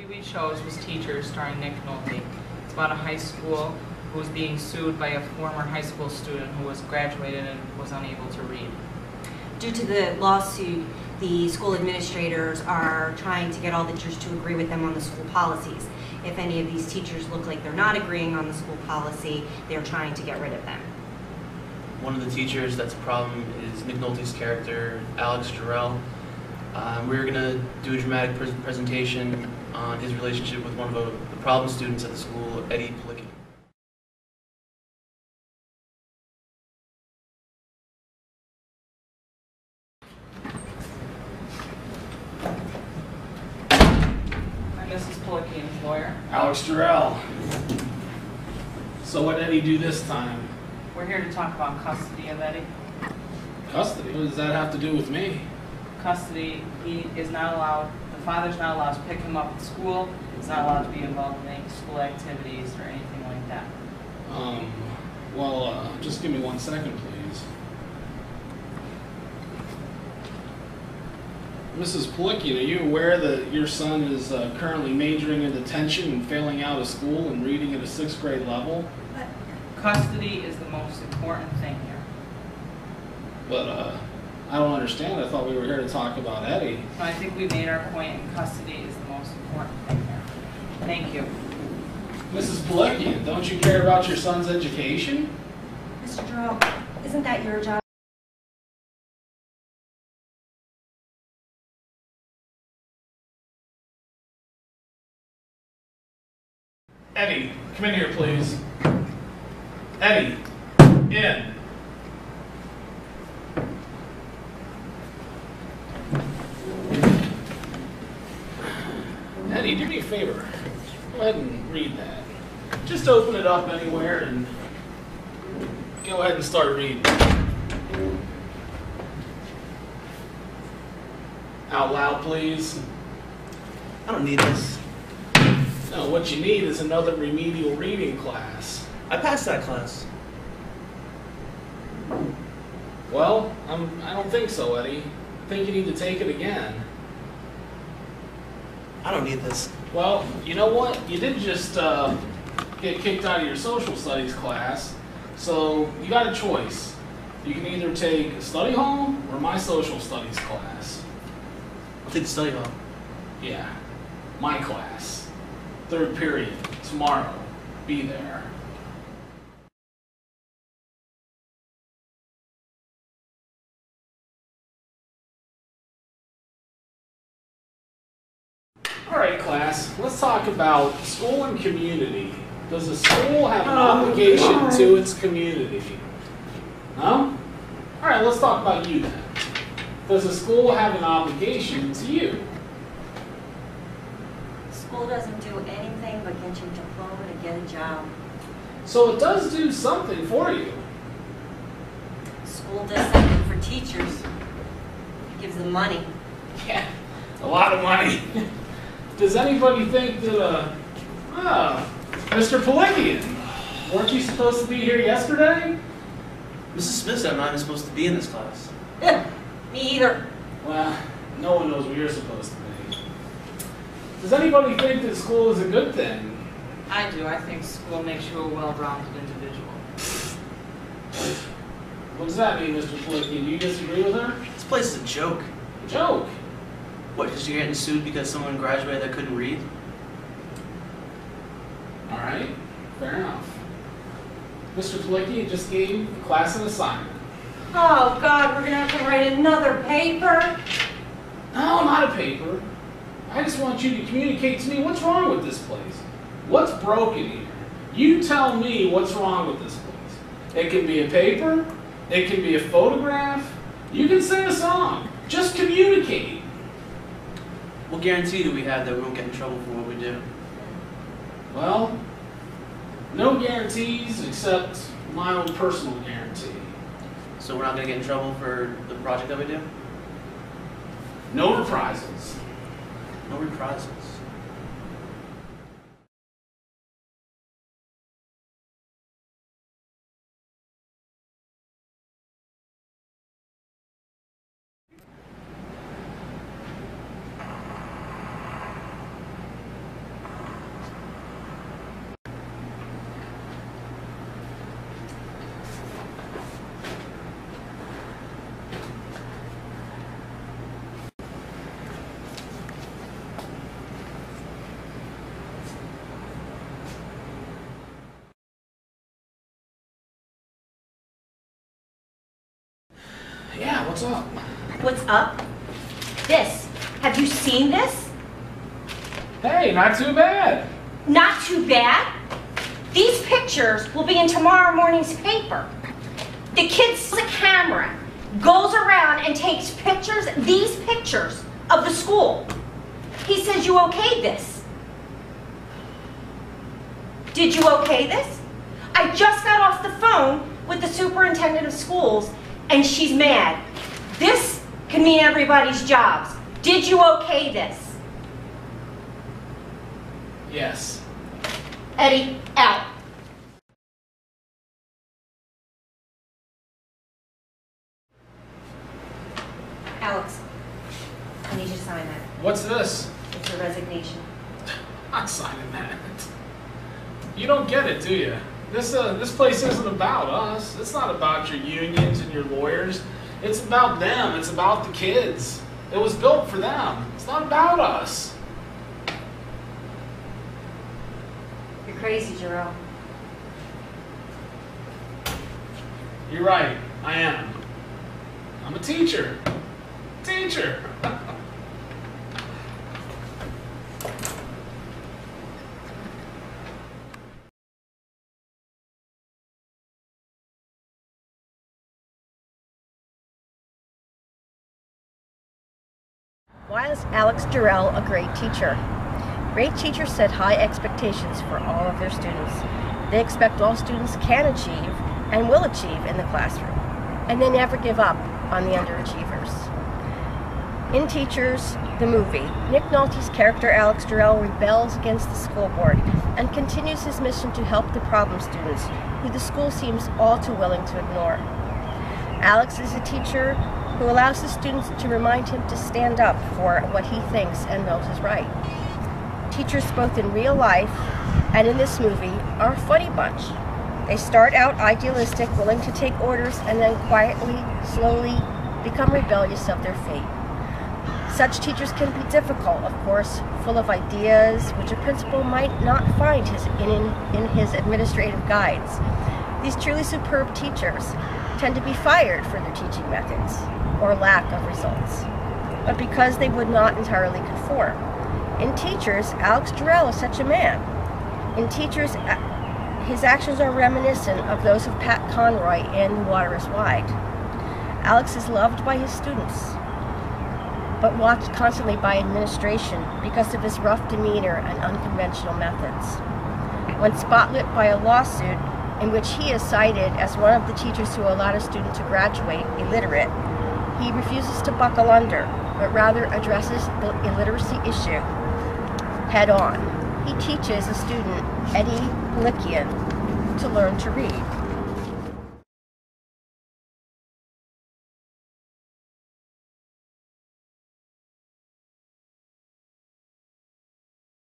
movie we chose was Teachers, starring Nick Nolte. It's about a high school who was being sued by a former high school student who was graduated and was unable to read. Due to the lawsuit, the school administrators are trying to get all the teachers to agree with them on the school policies. If any of these teachers look like they're not agreeing on the school policy, they're trying to get rid of them. One of the teachers that's a problem is Nick Nolte's character, Alex Jarrell. We're going to do a dramatic presentation on his relationship with one of the problem students at the school, Eddie Plickett. I'm Mrs. Plickian's lawyer. Alex Jarrell. So what did Eddie do this time? We're here to talk about custody of Eddie. Custody? What does that have to do with me? Custody, he is not allowed, the father's not allowed to pick him up at school. He's not allowed to be involved in any school activities or anything like that. Just give me 1 second, please. Mrs. Plickian, are you aware that your son is currently majoring in detention and failing out of school and reading at a 6th grade level? Custody is the most important thing here. But, I don't understand. I thought we were here to talk about Eddie. No, I think we made our point, and custody is the most important thing here. Thank you. Mrs. Plickian, don't you care about your son's education? Mr. Jarrell, isn't that your job? Eddie, come in here, please. Eddie, in. Eddie, do me a favor. Go ahead and read that. Just open it up anywhere and go ahead and start reading. Out loud, please. I don't need this. No, what you need is another remedial reading class. I passed that class. Well, I don't think so, Eddie. I think you need to take it again. I don't need this. Well, you know what? You did just get kicked out of your social studies class, so you got a choice. You can either take study hall or my social studies class. I'll take the study hall. Yeah, my class. 3rd period, tomorrow. Be there. All right, class, let's talk about school and community. Does a school have an obligation to its community? No? All right, let's talk about you then. Does a school have an obligation to you? School doesn't do anything but get you a diploma to get a job. So it does do something for you. School does something for teachers. It gives them money. Yeah, a lot of money. Does anybody think that, Mr. Plickian, weren't you supposed to be here yesterday? Mrs. Smith said I'm not even supposed to be in this class. Yeah, me either. Well, no one knows where you're supposed to be. Does anybody think that school is a good thing? I do. I think school makes you a well-rounded individual. What does that mean, Mr. Plickian? Do you disagree with her? This place is a joke. A joke? What, because you're getting sued because someone graduated that couldn't read? All right, fair enough. Mr. Plickian just gave the class an assignment. Oh, God, we're going to have to write another paper? No, not a paper. I just want you to communicate to me what's wrong with this place. What's broken here? You tell me what's wrong with this place. It can be a paper. It can be a photograph. You can sing a song. Just communicate. What guarantee do we have that we won't get in trouble for what we do? Well, no guarantees except my own personal guarantee. So we're not going to get in trouble for the project that we do? No reprisals. No reprisals. what's up? What's up? This. Have you seen this? Hey, not too bad. Not too bad. These pictures will be in tomorrow morning's paper. The kid has a camera, goes around and takes pictures, these pictures of the school. He says you okayed this. Did you okay this? I just got off the phone with the superintendent of schools and she's mad. This can mean everybody's jobs. Did you okay this? Yes. Eddie, out. Alex, I need you to sign that. What's this? It's your resignation. I'm not signing that. You don't get it, do you? This place isn't about us. It's not about your unions and your lawyers. It's about them. It's about the kids. It was built for them. It's not about us. You're crazy, Jerome. You're right. I am. I'm a teacher. Teacher. Why is Alex Durrell a great teacher? Great teachers set high expectations for all of their students. They expect all students can achieve and will achieve in the classroom, and they never give up on the underachievers. In Teachers, the movie, Nick Nolte's character Alex Durrell rebels against the school board and continues his mission to help the problem students who the school seems all too willing to ignore. Alex is a teacher who allows his students to remind him to stand up for what he thinks and knows is right. Teachers both in real life and in this movie are a funny bunch. They start out idealistic, willing to take orders, and then quietly, slowly become rebellious of their fate. Such teachers can be difficult, of course, full of ideas which a principal might not find in his administrative guides. These truly superb teachers tend to be fired for their teaching methods or lack of results, but because they would not entirely conform. In Teachers, Alex Durrell is such a man. In Teachers, his actions are reminiscent of those of Pat Conroy in The Water is Wide. Alex is loved by his students, but watched constantly by administration because of his rough demeanor and unconventional methods. When spotlit by a lawsuit in which he is cited as one of the teachers who allowed a student to graduate illiterate, he refuses to buckle under, but rather addresses the illiteracy issue head on. He teaches a student, Eddie Pelikian, to learn to read.